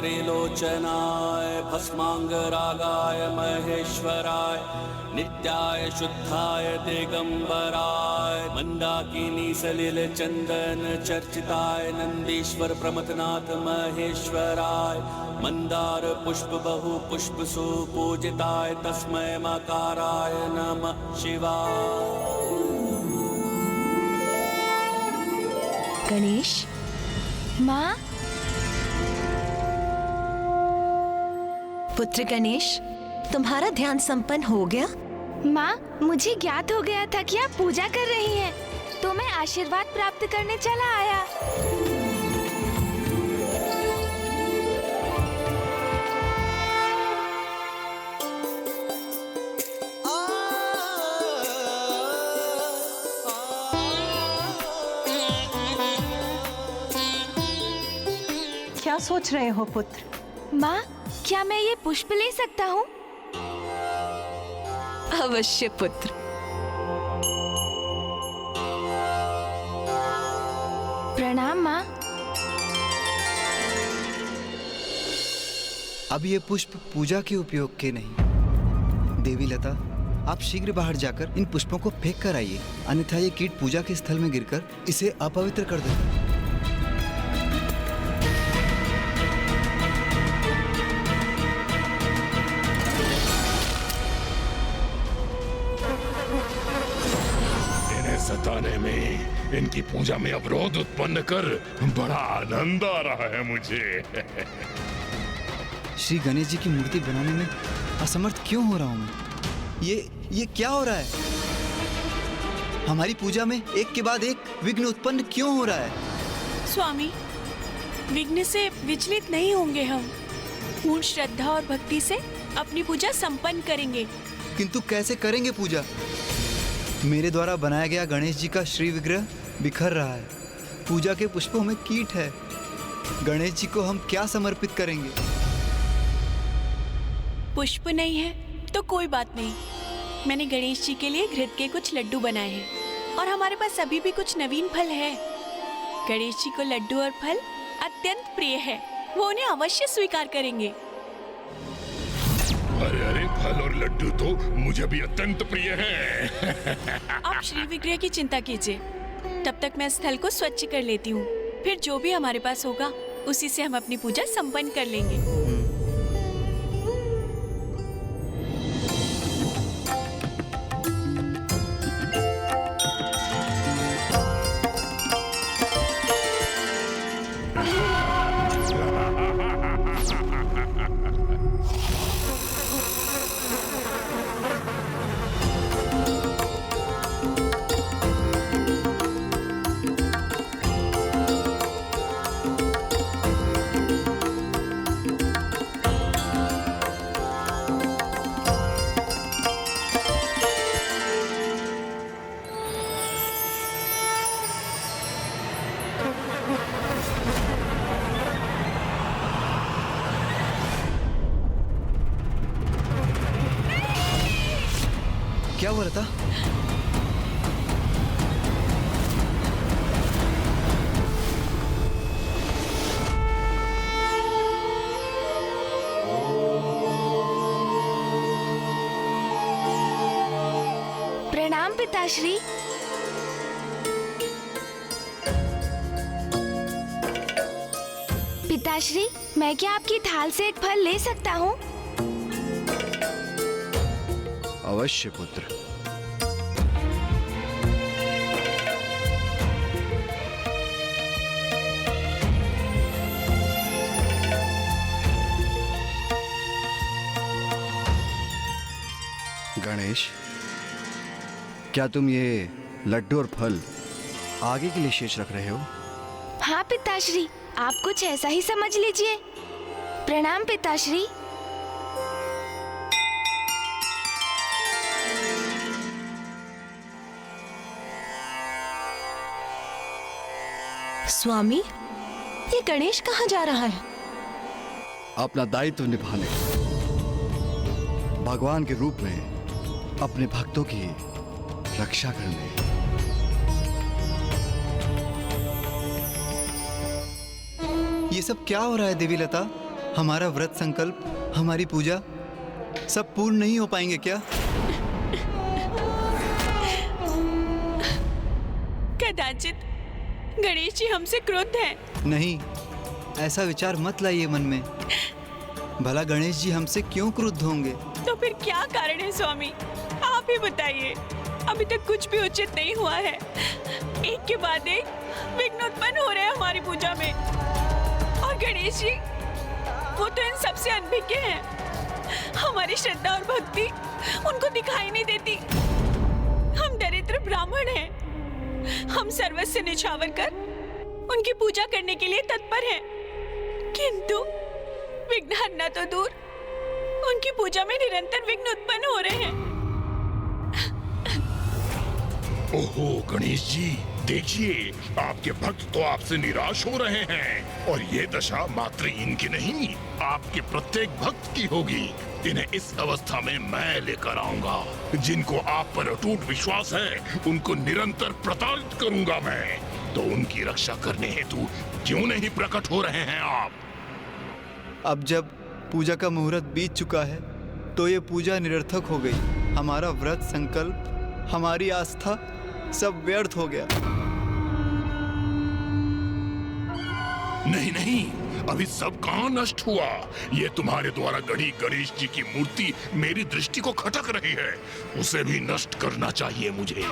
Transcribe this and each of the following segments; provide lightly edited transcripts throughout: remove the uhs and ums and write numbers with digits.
त्रिलोचनाय भस्मांगरागाय महेश्वराय नित्याय शुद्धाय दिगंबराय मंदाकिनी सलिल चंदन चर्चिताय नंदीश्वर प्रमथनाथ महेश्वराय मंदार पुष्प बहु पुष्प सुपूजिताय तस्मै मकाराय नमः शिवाय। गणेश माँ, पुत्र गणेश, तुम्हारा ध्यान संपन्न हो गया? माँ, मुझे ज्ञात हो गया था कि आप पूजा कर रही हैं, तो मैं आशीर्वाद प्राप्त करने चला आया। क्या सोच रहे हो पुत्र? माँ, क्या मैं ये पुष्प ले सकता हूँ? अवश्य पुत्र। प्रणाम माँ। अब ये पुष्प पूजा के उपयोग के नहीं। देवी लता, आप शीघ्र बाहर जाकर इन पुष्पों को फेंक कर आइए, अन्यथा ये कीट पूजा के स्थल में गिरकर इसे अपवित्र कर देगा। सताने में, इनकी पूजा में अवरोध उत्पन्न कर बड़ा आनंद आ रहा है मुझे। श्री गणेश जी की मूर्ति बनाने में असमर्थ क्यों हो रहा हूँ मैं? ये क्या हो रहा है? हमारी पूजा में एक के बाद एक विघ्न उत्पन्न क्यों हो रहा है? स्वामी, विघ्न से विचलित नहीं होंगे हम। पूर्ण श्रद्धा और भक्ति से अपनी पूजा संपन्न करेंगे। किंतु कैसे करेंगे पूजा? मेरे द्वारा बनाया गया गणेश जी का श्री विग्रह बिखर रहा है। पूजा के पुष्पों में कीट है। गणेश जी को हम क्या समर्पित करेंगे? पुष्प नहीं है तो कोई बात नहीं। मैंने गणेश जी के लिए घृत के कुछ लड्डू बनाए हैं और हमारे पास अभी भी कुछ नवीन फल है। गणेश जी को लड्डू और फल अत्यंत प्रिय है, वो उन्हें अवश्य स्वीकार करेंगे। अरे अरे, फल और लड्डू तो मुझे भी अत्यंत प्रिय हैं। आप श्री विग्रह की चिंता कीजिए, तब तक मैं स्थल को स्वच्छ कर लेती हूँ। फिर जो भी हमारे पास होगा उसी से हम अपनी पूजा संपन्न कर लेंगे। क्या हुआ लता? प्रणाम पिताश्री। पिताश्री, मैं क्या आपकी थाल से एक फल ले सकता हूँ? अवश्य पुत्र। गणेश, क्या तुम ये लड्डू और फल आगे के लिए शेष रख रहे हो? हाँ पिताश्री, आप कुछ ऐसा ही समझ लीजिए। प्रणाम पिताश्री। स्वामी, ये गणेश कहाँ जा रहा है? अपना दायित्व निभाने, भगवान के रूप में अपने भक्तों की रक्षा करने। ये सब क्या हो रहा है देवी लता? हमारा व्रत संकल्प, हमारी पूजा सब पूर्ण नहीं हो पाएंगे क्या? कदाचित गणेश जी हमसे क्रुद्ध हैं। नहीं, ऐसा विचार मत लाइए मन में। भला गणेश जी हमसे क्यों क्रुद्ध होंगे? तो फिर क्या कारण है स्वामी, आप ही बताइए। अभी तक कुछ भी उचित नहीं हुआ है, एक के बाद एक विघ्न उत्पन्न हो रहे हैं हमारी पूजा में। और गणेश जी वो तो इन सबसे अनभिज्ञ हैं। हमारी श्रद्धा और भक्ति उनको दिखाई नहीं देती। हम दरिद्र ब्राह्मण हैं, हम सर्वस्व निछावर कर उनकी पूजा करने के लिए तत्पर हैं, किंतु विघ्न हरना तो दूर, उनकी पूजा में निरंतर विघ्न उत्पन्न हो रहे हैं। ओहो गणेश जी, देखिए आपके भक्त तो आपसे निराश हो रहे हैं और ये दशा मात्र इनकी नहीं, आपके प्रत्येक भक्त की होगी। इन्हें इस अवस्था में मैं लेकर आऊंगा। जिनको आप पर अटूट विश्वास है उनको निरंतर प्रताड़ित करूंगा मैं। तो उनकी रक्षा करने हेतु क्यों नहीं प्रकट हो रहे हैं आप? अब जब पूजा का मुहूर्त बीत चुका है तो ये पूजा निरर्थक हो गई। हमारा व्रत संकल्प, हमारी आस्था सब व्यर्थ हो गया। नहीं नहीं, अभी सब कहाँ नष्ट हुआ। ये तुम्हारे द्वारा गढ़ी गणेश जी की मूर्ति मेरी दृष्टि को खटक रही है, उसे भी नष्ट करना चाहिए मुझे।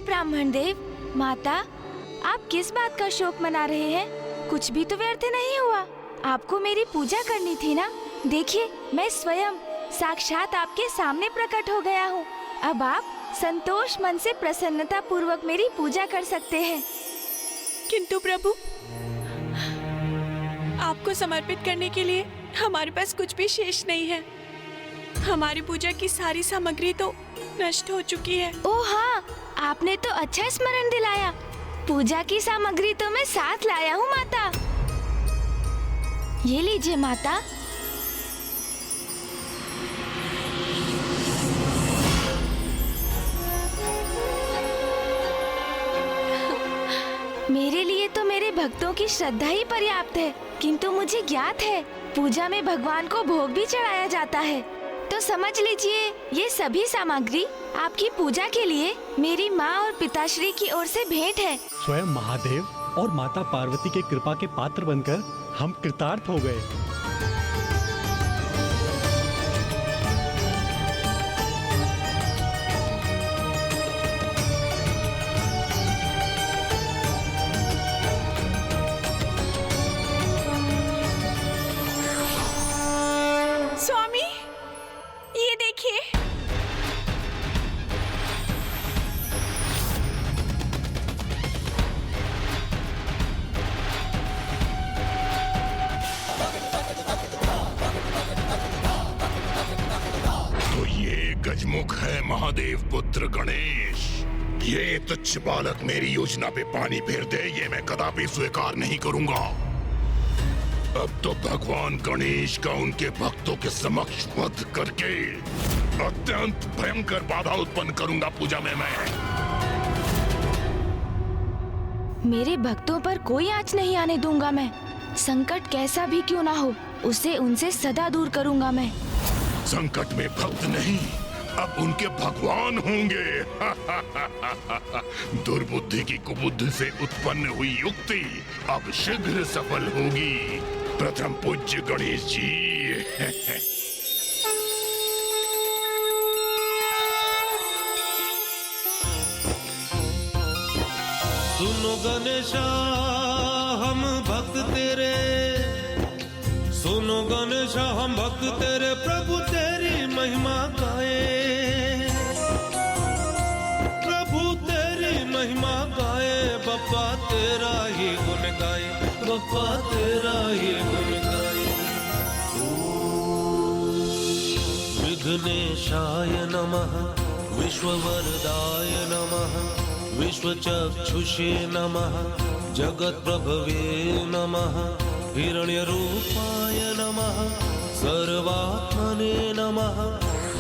ब्राह्मण देव, माता, आप किस बात का शोक मना रहे हैं? कुछ भी तो व्यर्थ नहीं हुआ। आपको मेरी पूजा करनी थी ना। देखिए, मैं स्वयं साक्षात आपके सामने प्रकट हो गया हूँ। अब आप संतोष मन से प्रसन्नता पूर्वक मेरी पूजा कर सकते हैं। किंतु प्रभु, आपको समर्पित करने के लिए हमारे पास कुछ भी शेष नहीं है। हमारी पूजा की सारी सामग्री तो नष्ट हो चुकी है। ओह हाँ, आपने तो अच्छा स्मरण दिलाया। पूजा की सामग्री तो मैं साथ लाया हूँ माता। ये लीजिए माता। मेरे लिए तो मेरे भक्तों की श्रद्धा ही पर्याप्त है, किंतु मुझे ज्ञात है पूजा में भगवान को भोग भी चढ़ाया जाता है। तो समझ लीजिए, ये सभी सामग्री आपकी पूजा के लिए मेरी माँ और पिताश्री की ओर से भेंट है। स्वयं महादेव और माता पार्वती के कृपा के पात्र बनकर हम कृतार्थ हो गए। स्वामी, ये देखिए। तो ये गजमुख है महादेव पुत्र गणेश। ये तुच्छ बालक मेरी योजना पे पानी फेर दे, ये मैं कदापि स्वीकार नहीं करूंगा। अब तो भगवान गणेश का उनके भक्तों के समक्ष वध करके अत्यंत भयंकर बाधा उत्पन्न करूंगा पूजा में मैं। मेरे भक्तों पर कोई आँच नहीं आने दूंगा मैं। संकट कैसा भी क्यों ना हो, उसे उनसे सदा दूर करूंगा मैं। संकट में भक्त नहीं, अब उनके भगवान होंगे। दुर्बुद्धि की कुबुद्धि से उत्पन्न हुई युक्ति अब शीघ्र सफल होगी। प्रथम पूज्य गणेश जी। सुनो गणेशा, हम भक्त तेरे, सुन सुनो गणेश हम भक्त तेरे प्रभु तेरी महिमा गाए, प्रभु तेरी महिमा गाए, बप्पा तेरा ही गुण गाए, बप्पा तेरा ही गुण गाए। विघ्नेशाय नमः, विश्ववरदाय नमः, विश्वचक्षुषे नमः, जगत्प्रभवे नमः, हिरण्यरूपाय नमः, सर्वात्मने नमः,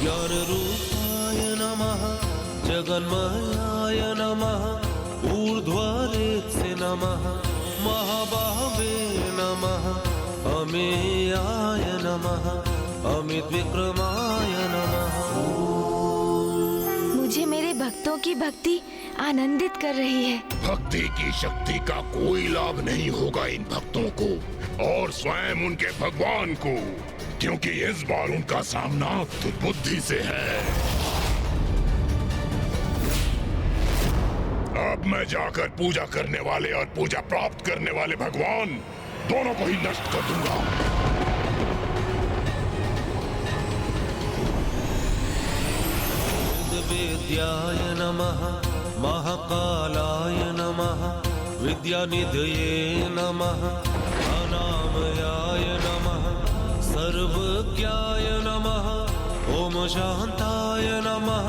ज्ञानरूपाय नमः, जगन्मयाय नमः, ऊर्ध्वरेत्से नमः, महाबाहवे नमः, अमेयाय नमः, अमित विक्रमाय नमः। मुझे मेरे भक्तों की भक्ति आनंदित कर रही है। भक्ति की शक्ति का कोई लाभ नहीं होगा इन भक्तों को और स्वयं उनके भगवान को, क्योंकि इस बार उनका सामना दुर्बुद्धि से है। अब मैं जाकर पूजा करने वाले और पूजा प्राप्त करने वाले भगवान दोनों को ही नष्ट कर दूंगा। वेद्याय नमः, महाकालाय नमः, विद्यानिधये नमः, अनामयाय नमः, सर्वज्ञाय नमः, ओम शान्ताय नमः,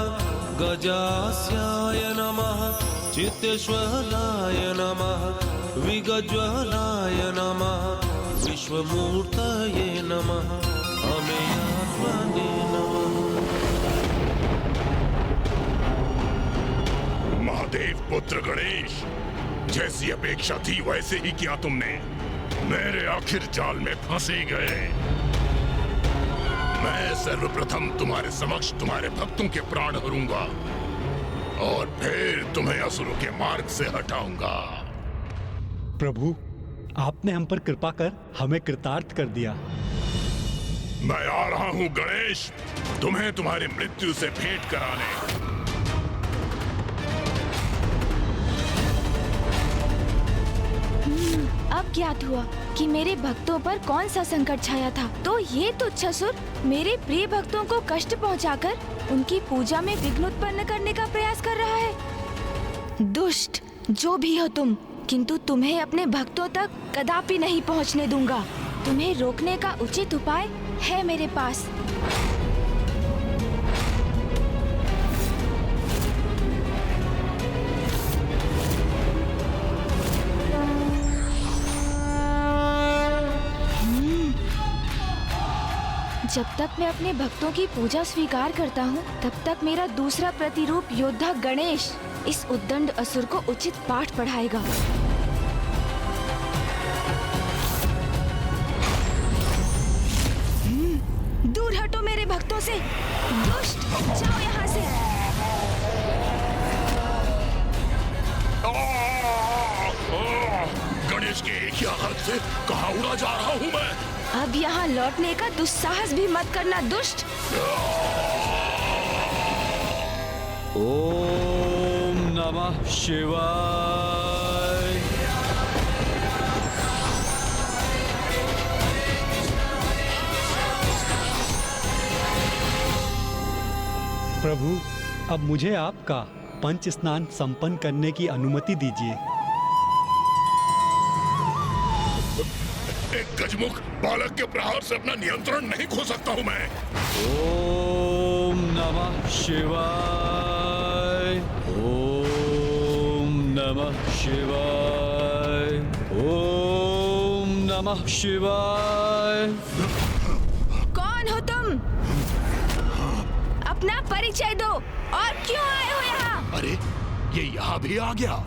गजास्याय नमः, चित्तेश्वराय नमः, विगज्वलाय नमः, विश्वमूर्तये नमः, अमेयात्मने नमः। महादेव पुत्र गणेश, जैसी अपेक्षा थी वैसे ही किया तुमने। मेरे आखिर जाल में फंसे गए। मैं सर्वप्रथम तुम्हारे समक्ष तुम्हारे भक्तों के प्राण हरूंगा और फिर तुम्हें असुरों के मार्ग से हटाऊंगा। प्रभु, आपने हम पर कृपा कर हमें कृतार्थ कर दिया। मैं आ रहा हूँ गणेश, तुम्हें तुम्हारी मृत्यु से भेंट कराने। अब ज्ञात हुआ कि मेरे भक्तों पर कौन सा संकट छाया था। तो ये तुच्छसुर मेरे प्रिय भक्तों को कष्ट पहुंचाकर उनकी पूजा में विघ्न उत्पन्न करने का प्रयास कर रहा है। दुष्ट जो भी हो तुम, किंतु तुम्हें अपने भक्तों तक कदापि नहीं पहुंचने दूंगा। तुम्हें रोकने का उचित उपाय है मेरे पास। जब तक मैं अपने भक्तों की पूजा स्वीकार करता हूँ, तब तक मेरा दूसरा प्रतिरूप योद्धा गणेश इस उद्दंड असुर को उचित पाठ पढ़ाएगा। दूर हटो मेरे भक्तों से, दुष्ट, जाओ यहाँ से। गणेश के एक ही हाथ से कहाँ उड़ा जा रहा हूँ मैं। अब यहाँ लौटने का दुस्साहस भी मत करना दुष्ट। ओम नमः शिवाय। प्रभु, अब मुझे आपका पंच स्नान संपन्न करने की अनुमति दीजिए। एक गजमुख बालक के प्रहार से अपना नियंत्रण नहीं खो सकता हूँ मैं। ओम नमः शिवाय। ओम नमः शिवाय। ओम नमः शिवाय। कौन हो तुम? अपना परिचय दो और क्यों आए हो यहाँ? अरे, ये यहाँ भी आ गया।